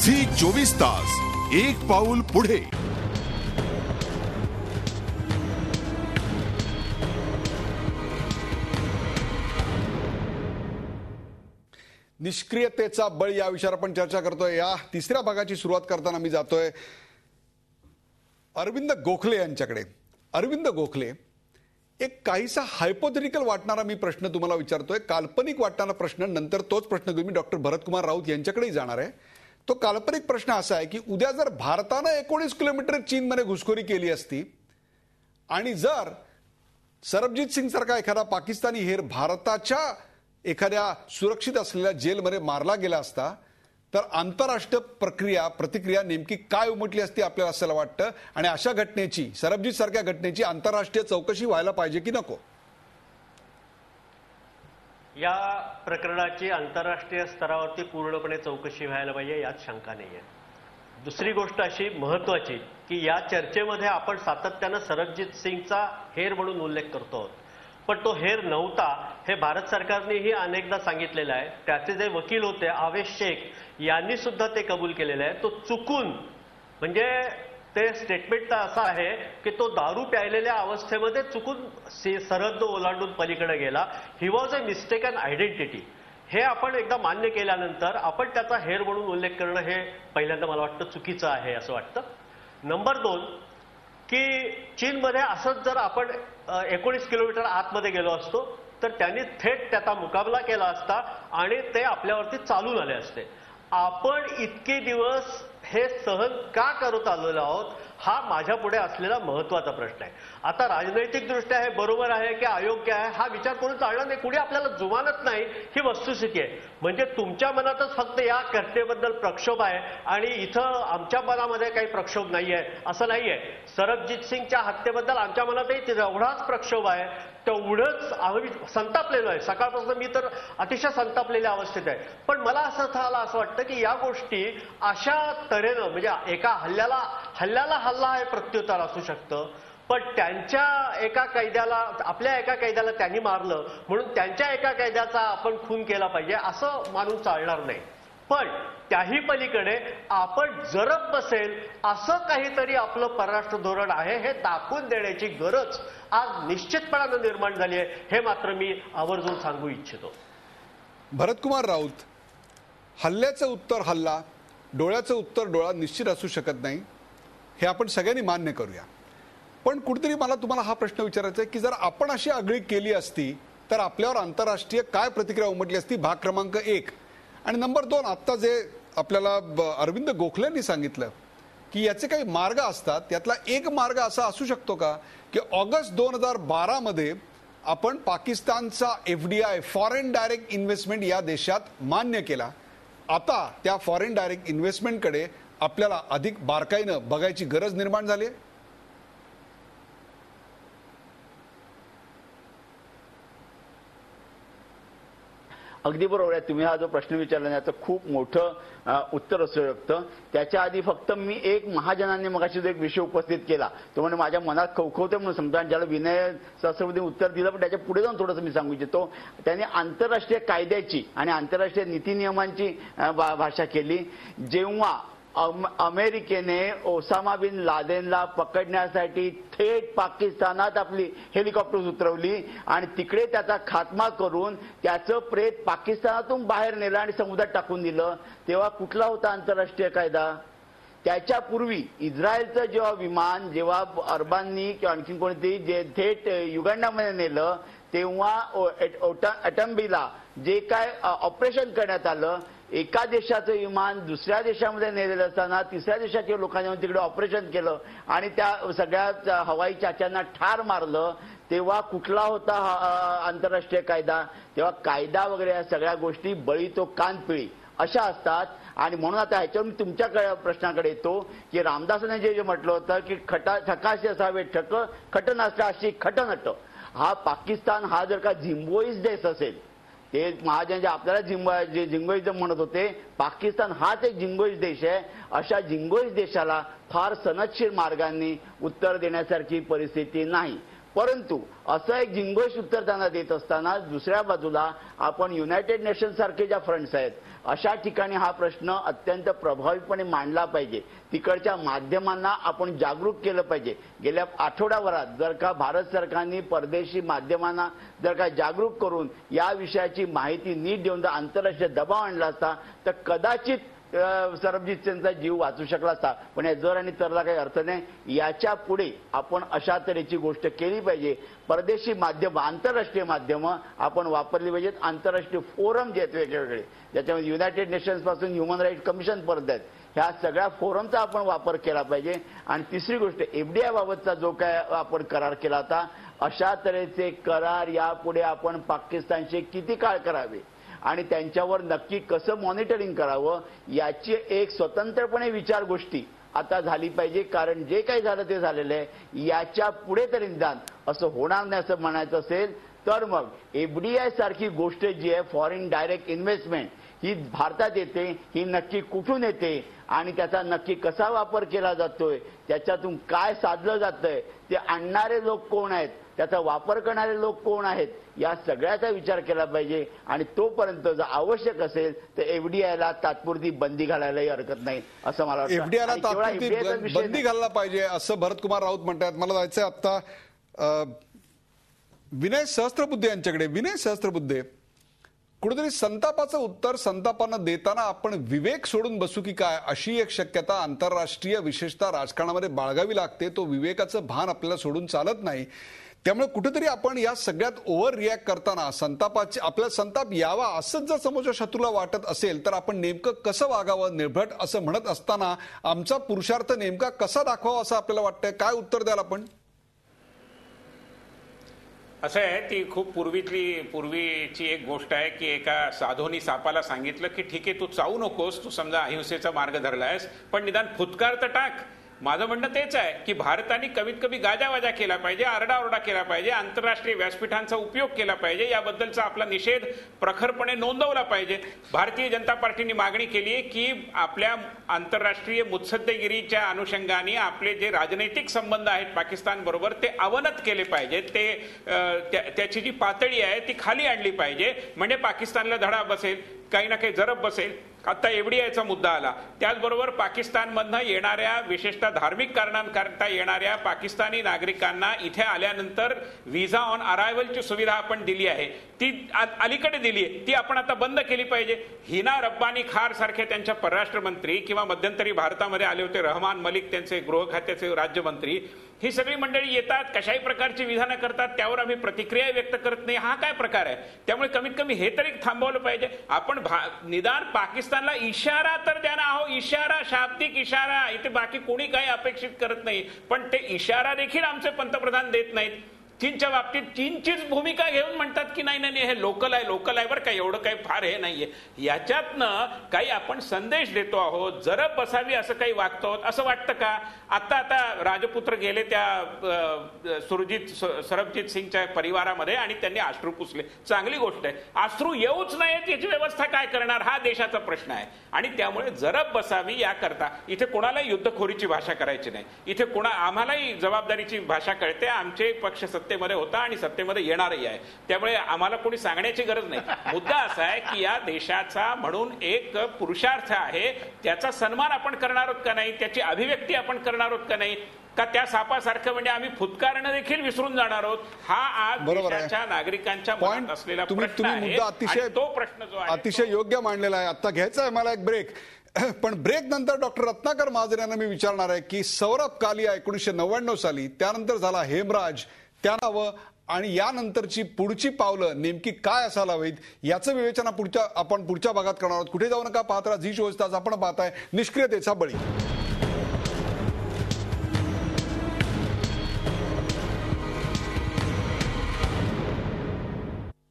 Zee 24 तास एक पाऊल पुढे। निष्क्रियतेचा बळ या विषयावर आपण चर्चा करतोय। या तिसऱ्या भागाची सुरुवात करताना मी जातोय अरविंद गोखले यांच्याकडे। अरविंद गोखले, एक काहीसा हायपोथेटिकल वाटणारा मी प्रश्न तुम्हाला विचारतोय, काल्पनिक वाटणारा प्रश्न, नंतर तोच प्रश्न घेऊन मी डॉक्टर भरतकुमार राऊत यांच्याकडेही जाणार आहे। तो काल्पनिक प्रश्न असा आहे की उद्या जर भारताने 19 किलोमीटर चीनमध्ये घुसखोरी केली असती आणि जर सरबजीत सिंग सारखा एखादा पाकिस्तानी हेर भारताच्या एखाद्या सुरक्षित असलेल्या जेलमध्ये मारला गेला असता तर आंतरराष्ट्रीय प्रतिक्रिया नेमकी काय उमटली असती आपल्याला असं वाटतं? आणि अशा घटनेची, सरबजीत सारख्या घटनेची आंतरराष्ट्रीय चौकशी व्हायला पाहिजे की नको? या प्रकरणाची आंतरराष्ट्रीय स्तरावरती पूर्णपणे चौकशी व्हायला पाहिजे, यात शंका नाहीये। दुसरी गोष्ट अशी महत्वाची की या चर्चेमध्ये आपण सातत्यानं सरबजीत सिंगचा हेर म्हणून उल्लेख करतो, पण तो हेर नव्हता हे भारत सरकारनेही अनेकदा सांगितलेलं आहे। त्याचे जे वकील होते आवेश शेख यांनी सुद्धा ते कबूल केलेलं आहे। तो चुकून, म्हणजे ते स्टेटमेंट तर असं आहे की तो दारू प्यायलेल्या अवस्थेमध्ये चुकून सरहद्द ओलांडून पलीकडे गेला। He was a mistaken identity. हे आपण एकदा मान्य केल्यानंतर आपण त्याचा हेर म्हणून उल्लेख करणं हे पहिल्यांदा मला वाटतं चुकीचं आहे असं वाटतं। नंबर 2 की चीनमध्ये असंच जर आपण 19 किलोमीटर आतमध्ये गेलो असतो तर त्यांनी थेट त्याचा मुकाबला केला असता आणि ते आपल्यावरती चालून आले असते। आपण इतके दिवस हे सहन का करत आलेलो आहोत हा माझ्या पुढे असलेला महत्वाचा प्रश्न आहे। आता राजनैतिक दृष्ट्या हे बरोबर आहे की अयोग्य आहे हा विचार करून चालणार नाही, कुणी आपल्याला जुमानत नाही ही वस्तुस्थिती आहे। म्हणजे तुमच्या मनातच फक्त या घटनेबद्दल प्रक्षोभ आहे आणि इथं आमच्या मनामध्ये काही प्रक्षोभ नाहीये असं नाहीये। सरबजीत सिंगच्या हत्येबद्दल आमच्या मनातही तेवढाच प्रक्षोभ आहे, तेवढंच आम्ही संतापलेलो आहे। सकाळपासून मी तर अतिशय संतापलेल्या अवस्थेत आहे। पण मला असं वाटतं की या गोष्टी अशा तऱ्हेनं, म्हणजे एका हल्ल्याला हल्ला हे प्रत्युत्तर असू शकतं, पण त्यांच्या एका कैद्याला, आपल्या एका कैद्याला त्यांनी मारलं म्हणून त्यांच्या एका कैद्याचा आपण खून केला पाहिजे असं मानून चालणार नाही। पण त्याही पलीकडे आपण जरब बसेल असं काहीतरी आपलं परराष्ट्र धोरण आहे हे दाखवून देण्याची गरज आज निश्चितपणानं निर्माण झाली आहे, हे मात्र मी आवर्जून सांगू इच्छितो। भरतकुमार राऊत, हल्ल्याचं उत्तर हल्ला, डोळ्याचं उत्तर डोळा निश्चित असू शकत नाही हे आपण सगळ्यांनी मान्य करूया। पण कुठेतरी मला तुम्हाला हा प्रश्न विचारायचा आहे की जर आपण अशी आगळीक केली असती तर आपल्यावर आंतरराष्ट्रीय काय प्रतिक्रिया उमटली असती? भाग क्रमांक 1। आणि नंबर 2, आता जे आपल्याला अरविंद गोखलेंनी सांगितलं की याचे काही मार्ग असतात, त्यातला एक मार्ग असा असू शकतो का की ऑगस्ट 2012 मध्ये आपण पाकिस्तानचा FDI, फॉरेन डायरेक्ट इन्व्हेस्टमेंट, या देशात मान्य केला। आता त्या फॉरेन डायरेक्ट इन्व्हेस्टमेंटकडे आपल्याला अधिक बारकाईनं बघायची गरज निर्माण झाली आहे? अगदी बरोबर आहे। तुम्ही हा जो प्रश्न विचारला याचं खूप मोठं उत्तर असू शकतं। त्याच्या आधी फक्त मी एक महाजनांनी मगाशी जो एक विषय उपस्थित केला तो म्हणजे माझ्या मनात खवखवते म्हणून सांगतो आणि ज्याला विनय सहस्रबुद्धीने उत्तर दिलं, पण त्याच्या पुढे जाऊन थोडंसं मी सांगू इच्छितो। त्यांनी आंतरराष्ट्रीय कायद्याची आणि आंतरराष्ट्रीय नीती नियमांची भाषा केली। जेव्हा अमेरिकेने ओसामा बिन लादेनला पकडण्यासाठी थेट पाकिस्तानात आपली हेलिकॉप्टर्स उतरवली आणि तिकडे त्याचा खात्मा करून त्याचं प्रेत पाकिस्तानातून बाहेर नेलं आणि समुद्रात टाकून दिलं, तेव्हा कुठला होता आंतरराष्ट्रीय कायदा? त्याच्यापूर्वी इस्रायलचं जेव्हा विमान, जेव्हा अरबांनी किंवा आणखी कोणीतरी जे थेट युगांडामध्ये नेलं तेव्हा अटंबीला जे काय ऑपरेशन करण्यात आलं, एका देशाचं विमान दुसऱ्या देशामध्ये नेलेलं असताना तिसऱ्या देशाच्या लोकांनी तिकडे ऑपरेशन केलं आणि त्या सगळ्या हवाई चाच्यांना ठार मारलं, तेव्हा कुठला होता आंतरराष्ट्रीय कायदा? तेव्हा कायदा वगैरे या सगळ्या गोष्टी बळी तो कानपिळी अशा असतात। आणि म्हणून आता ह्याच्यावर मी तुमच्या प्रश्नाकडे येतो की रामदासांनी जे म्हटलं होतं की ठकाशी असावे ठक, खट नसता अशी खट नट। हा पाकिस्तान हा जर का झिम्बाब्वे देश असेल, ते महाजन जे आपल्याला झिंगोइझम म्हणत होते, पाकिस्तान हाच एक झिंगोइझ देश आहे। अशा झिंगोइझ देशाला फार सनदशीर मार्गांनी उत्तर देण्यासारखी परिस्थिती नाही। परंतु असं एक जिंगोश उत्तर त्यांना देत असताना दुसऱ्या बाजूला आपण युनायटेड नेशन सारखे ज्या फ्रंट्स आहेत अशा ठिकाणी हा प्रश्न अत्यंत प्रभावीपणे मांडला पाहिजे. तिकडच्या माध्यमांना आपण जागरूक केलं पाहिजे. गेल्या आठवड्याभरात जर का भारत सरकारने परदेशी माध्यमांना जर का जागरूक करून या विषयाची माहिती नीट देऊन जर आंतरराष्ट्रीय दबाव आणला असता तर कदाचित सरबजीत सिंगचा जीव वाचू शकला असता. पण या जर आणि तरला काही अर्थ नाही. याच्या पुढे आपण अशा तऱ्हेची गोष्ट केली पाहिजे. परदेशी माध्यम आंतरराष्ट्रीय माध्यमं आपण वापरली पाहिजेत. आंतरराष्ट्रीय फोरम जे आहेत वेगवेगळे ज्याच्यामध्ये युनायटेड नेशन्स पासून ह्युमन राईट कमिशन पर्यंत आहेत ह्या सगळ्या फोरमचा आपण वापर केला पाहिजे. आणि तिसरी गोष्ट एफडीआय बाबतचा जो काय आपण करार केला होता अशा तऱ्हेचे करार यापुढे आपण पाकिस्तानशी किती काळ करावे आणि त्यांच्यावर नक्की कसं मॉनिटरिंग करावं याची एक स्वतंत्रपणे विचार गोष्टी आता झाली पाहिजे. कारण जे काही झालं ते झालेलं आहे. याच्या पुढे तरी निदान असं होणार नाही असं म्हणायचं असेल तर मग एफडीआय सारखी गोष्ट जी आहे फॉरेन डायरेक्ट इन्व्हेस्टमेंट ही भारतात येते ही नक्की कुठून येते आणि त्याचा नक्की कसा वापर केला जातोय त्याच्यातून काय साधलं जातंय ते आणणारे लोक कोण आहेत त्याचा वापर करणारे लोक कोण आहेत या सगळ्याचा विचार केला पाहिजे. आणि तोपर्यंत जर आवश्यक असेल तर एफडीआयला तात्पुरती बंदी घालायलाही हरकत नाही असं मला वाटतं. एफडीआयला तात्पुरती बंदी घालायला पाहिजे असं भरतकुमार राऊत म्हणतात. मला जायचंय आता विनय सहस्त्रबुद्धे यांच्याकडे. विनय सहस्त्रबुद्धे, कुठेतरी संतापाचं उत्तर संतापानं देताना आपण विवेक सोडून बसू की काय अशी एक शक्यता आंतरराष्ट्रीय विशेषतः राजकारणामध्ये बाळगावी लागते. तो विवेकाचं भान आपल्याला सोडून चालत नाही. त्यामुळे कुठेतरी आपण या सगळ्यात ओव्हर रिॲक्ट करताना संतापाचे आपल्याला संताप यावा असंच जर समोरच्या शत्रूला वाटत असेल तर आपण नेमकं कसं वागावं निर्भट असं म्हणत असताना आमचा पुरुषार्थ नेमका कसा दाखवावा असं आपल्याला वाटतंय. काय उत्तर द्याल आपण? असं आहे ती खूप पूर्वीची एक गोष्ट आहे की एका साधूनी सापाला सांगितलं की ठीक आहे तू चावू नकोस तू समजा अहिंसेचा मार्ग धरलायस पण निदान फुटकार तर टाक. माझं म्हणणं तेच आहे की भारताने कमीत कमी गाजावाजा केला पाहिजे आरडाओरडा केला पाहिजे आंतरराष्ट्रीय व्यासपीठांचा उपयोग केला पाहिजे याबद्दलचा आपला निषेध प्रखरपणे नोंदवला पाहिजे. भारतीय जनता पार्टीने मागणी केली आहे की आपल्या आंतरराष्ट्रीय मुत्सद्देगिरीच्या अनुषंगाने आपले जे राजनैतिक संबंध आहेत पाकिस्तान बरोबर ते अवनत केले पाहिजेत. ते त्याची जी पातळी आहे ती खाली आणली पाहिजे म्हणजे पाकिस्तानला धडा बसेल काही ना काही जरब बसेल. आता एफडीआयचा मुद्दा आला. त्याचबरोबर पाकिस्तानमधनं येणाऱ्या विशेषतः धार्मिक कारणांकरता येणाऱ्या पाकिस्तानी नागरिकांना इथे आल्यानंतर व्हिसा ऑन अरायव्हलची सुविधा आपण दिली आहे ती अलीकडे दिली आहे ती आपण आता बंद केली पाहिजे. हिना रब्बानी खार सारखे त्यांच्या परराष्ट्र मंत्री किंवा मध्यंतरी भारतामध्ये आले होते रहमान मलिक त्यांचे गृह खात्याचे राज्यमंत्री ही सगळी मंडळी येतात कशाही प्रकारची विधानं करतात त्यावर आम्ही प्रतिक्रिया व्यक्त करत नाही. हा काय प्रकार आहे. त्यामुळे कमीत कमी हे तरी थांबवलं पाहिजे. आपण निदान पाकिस्तानला इशारा तर द्या ना. अहो इशारा शाब्दिक इशारा इथे बाकी कोणी काही अपेक्षित करत नाही पण ते इशारा देखील आमचे पंतप्रधान देत नाहीत. चीनच्या बाबतीत चीनचीच भूमिका घेऊन म्हणतात की नाही नाही हे लोकल आहे बरं काय एवढं काही फार हे नाहीये. याच्यातनं काही आपण संदेश देतो आहोत जरब बसावी असं काही वागतो आहोत असं वाटतं का. आता राजपुत्र गेले त्या सरबजीत सिंगच्या परिवारामध्ये आणि त्यांनी अश्रू पुसले चांगली गोष्ट आहे. अश्रू येऊच नाहीत याची व्यवस्था काय करणार हा देशाचा प्रश्न आहे. आणि त्यामुळे जरब बसावी याकरता इथे कोणालाही युद्धखोरीची भाषा करायची नाही. इथे आम्हालाही जबाबदारीची भाषा कळते. आमचे पक्ष सत्तेमध्ये होता आणि सत्तेमध्ये येणारही आहे त्यामुळे आम्हाला कोणी सांगण्याची गरज नाही. मुद्दा असा आहे की या देशाचा म्हणून एक पुरुषार्थ आहे त्याचा सन्मान आपण करणार आहोत का नाही त्याची अभिव्यक्ती आपण करणार आहोत का नाही का त्या सापासारखं म्हणजे आम्ही फुटकारणं देखील विसरून जाणार आहोत. हा आज देशाच्या नागरिकांच्या मनात असलेला प्रश्न आहे. तो प्रश्न जो आहे अतिशय योग्य मांडलेला आहे. आता घ्यायचा आहे मला एक ब्रेक पण ब्रेक नंतर डॉक्टर रत्नाकर महाजन यांना मी विचारणार आहे की सौरभ कालिया 1999 साली त्यानंतर झाला हेमराज त्या नावं आणि यानंतरची पुढची पावलं नेमकी काय असायला हवीत याचं विवेचना आपण पुढच्या भागात करणार आहोत. कुठे जाऊ नका पाहत राहा झी 24 तास. आपण पाहताय निष्क्रियतेचा बळी.